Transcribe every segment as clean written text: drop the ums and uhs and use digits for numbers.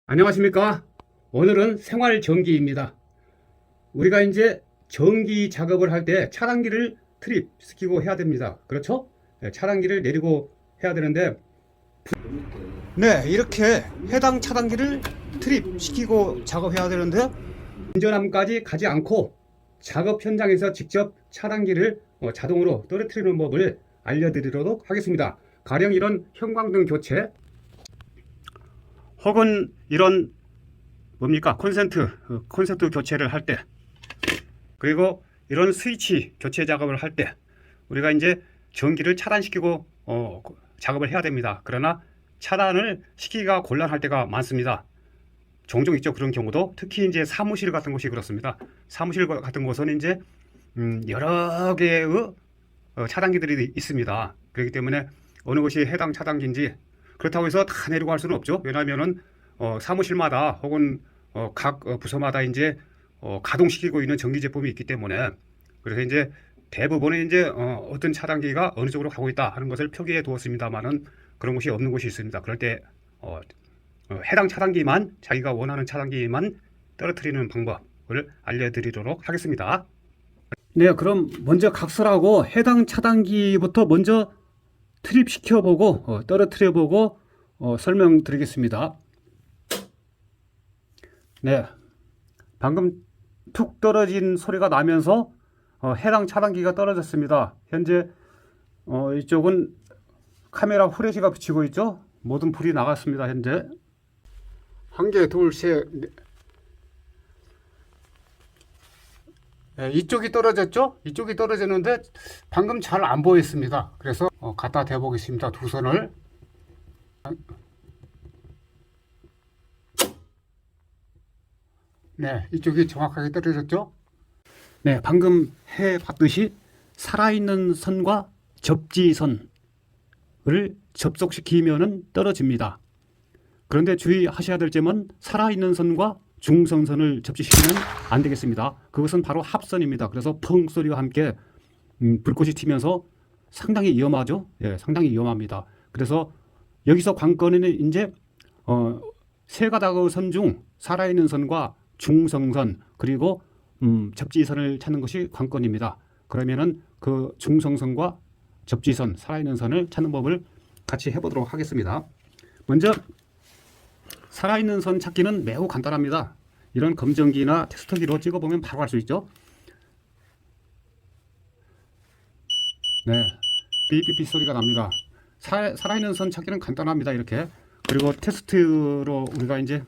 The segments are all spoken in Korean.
안녕하십니까? 오늘은 생활전기입니다. 우리가 이제 전기 작업을 할 때 차단기를 트립시키고 해야 됩니다. 그렇죠? 네, 차단기를 내리고 해야 되는데, 네, 이렇게 해당 차단기를 트립시키고 작업해야 되는데, 안전함까지 가지 않고 작업 현장에서 직접 차단기를 자동으로 떨어뜨리는 법을 알려드리도록 하겠습니다. 가령 이런 형광등 교체 혹은 이런 뭡니까? 콘센트 교체를 할 때, 그리고 이런 스위치 교체 작업을 할 때 우리가 이제 전기를 차단시키고 작업을 해야 됩니다. 그러나 차단을 시키기가 곤란할 때가 많습니다. 종종 있죠. 그런 경우도 특히 이제 사무실 같은 곳이 그렇습니다. 사무실 같은 곳은 이제 여러 개의 차단기들이 있습니다. 그렇기 때문에 어느 것이 해당 차단기인지 그렇다고 해서 다 내리고 할 수는 없죠. 왜냐하면은 사무실마다 혹은 각 부서마다 이제 가동시키고 있는 전기 제품이 있기 때문에, 그래서 이제 대부분은 이제 어떤 차단기가 어느 쪽으로 가고 있다 하는 것을 표기해 두었습니다만은 그런 곳이 없는 곳이 있습니다. 그럴 때 해당 차단기만, 자기가 원하는 차단기만 떨어뜨리는 방법을 알려드리도록 하겠습니다. 네, 그럼 먼저 각설하고 해당 차단기부터 먼저 트립시켜보고 떨어뜨려보고 설명드리겠습니다. 네, 방금 툭 떨어진 소리가 나면서 해당 차단기가 떨어졌습니다. 현재 이쪽은 카메라 후레쉬가 비치고 있죠. 모든 불이 나갔습니다. 현재 한 개, 둘, 셋, 네, 이쪽이 떨어졌죠. 이쪽이 떨어졌는데 방금 잘 안 보였습니다. 그래서 갖다 대보겠습니다. 두 손을. 네, 이쪽이 정확하게 떨어졌죠. 네, 방금 해봤듯이 살아있는 선과 접지선을 접속시키면 떨어집니다. 그런데 주의하셔야 될 점은 살아있는 선과 중성선을 접지시키면 안 되겠습니다. 그것은 바로 합선입니다. 그래서 펑 소리와 함께 불꽃이 튀면서 상당히 위험하죠. 예, 상당히 위험합니다. 그래서 여기서 관건은 이제 세 가닥의 선 중 살아있는 선과 중성선 그리고 접지선을 찾는 것이 관건입니다. 그러면은 그 중성선과 접지선, 살아있는 선을 찾는 법을 같이 해보도록 하겠습니다. 먼저 살아있는 선 찾기는 매우 간단합니다. 이런 검정기나 테스터기로 찍어보면 바로 알 수 있죠. 네, 삐삐삐 소리가 납니다. 살아있는 선 찾기는 간단합니다. 이렇게. 그리고 테스트로 우리가 이제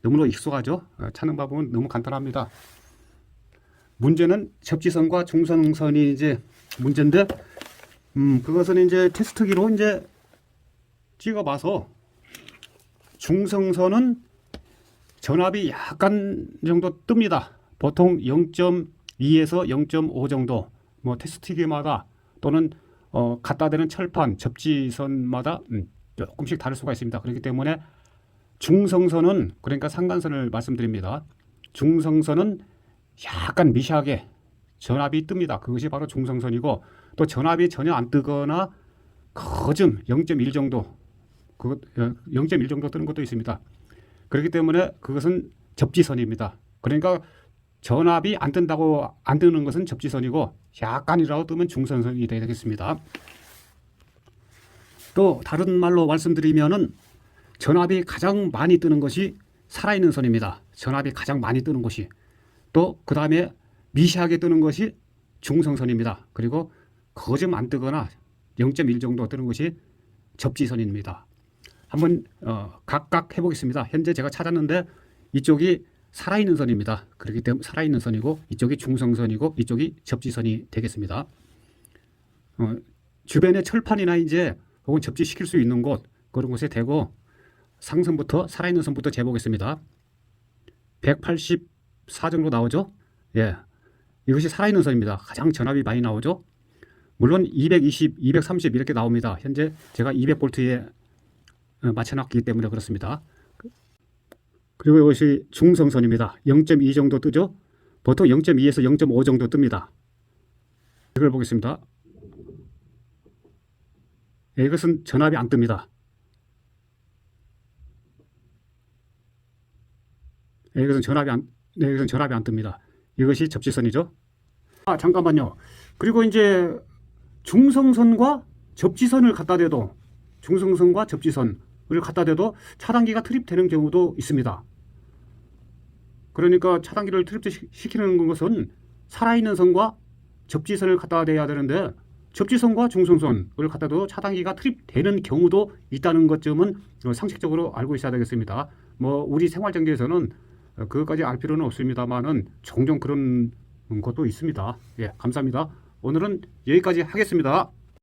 너무나 익숙하죠. 찾는 방법은 너무 간단합니다. 문제는 접지선과 중성선이 이제 문제인데, 그것은 이제 테스트기로 이제 찍어봐서 중성선은 전압이 약간 정도 뜹니다. 보통 0.2에서 0.5 정도, 뭐 테스트기마다 또는 갖다 대는 철판, 접지선마다 조금씩 다를 수가 있습니다. 그렇기 때문에 중성선은, 그러니까 상간선을 말씀드립니다. 중성선은 약간 미세하게 전압이 뜹니다. 그것이 바로 중성선이고, 또 전압이 전혀 안 뜨거나 거즘 0.1 정도, 0.1 정도 뜨는 것도 있습니다. 그렇기 때문에 그것은 접지선입니다. 그러니까 전압이 안 뜬다고 안 뜨는 것은 접지선이고 약간이라도 뜨면 중성선이 되겠습니다. 또 다른 말로 말씀드리면은 전압이 가장 많이 뜨는 것이 살아있는 선입니다. 전압이 가장 많이 뜨는 것이. 또 그 다음에 미세하게 뜨는 것이 중성선입니다. 그리고 거좀 안 뜨거나 0.1 정도 뜨는 것이 접지선입니다. 한번 각각 해보겠습니다. 현재 제가 찾았는데 이쪽이 살아있는 선입니다. 그렇기 때문에 살아있는 선이고, 이쪽이 중성선이고, 이쪽이 접지선이 되겠습니다. 주변에 철판이나 이제 혹은 접지시킬 수 있는 곳, 그런 곳에 대고 상선부터, 살아있는 선부터 재보겠습니다. 184 정도 나오죠. 예, 이것이 살아있는 선입니다. 가장 전압이 많이 나오죠. 물론 220, 230 이렇게 나옵니다. 현재 제가 200V에 맞춰놨기 때문에 그렇습니다. 그리고 이것이 중성선입니다. 0.2 정도 뜨죠. 보통 0.2에서 0.5 정도 뜹니다. 이걸 보겠습니다. 예, 이것은 전압이 안 뜹니다. 여기서는 전압이 안 뜹니다. 이것이 접지선이죠. 아, 잠깐만요. 그리고 이제 중성선과 접지선을 갖다 대도 중성선과 접지선을 갖다 대도 차단기가 투입되는 경우도 있습니다. 그러니까 차단기를 투입시키는 것은 살아있는 선과 접지선을 갖다 대야 되는데 접지선과 중성선을 갖다 대도 차단기가 투입되는 경우도 있다는 것쯤은 상식적으로 알고 있어야 되겠습니다. 뭐 우리 생활전기에서는 그것까지 알 필요는 없습니다만은 종종 그런 것도 있습니다. 예, 감사합니다. 오늘은 여기까지 하겠습니다.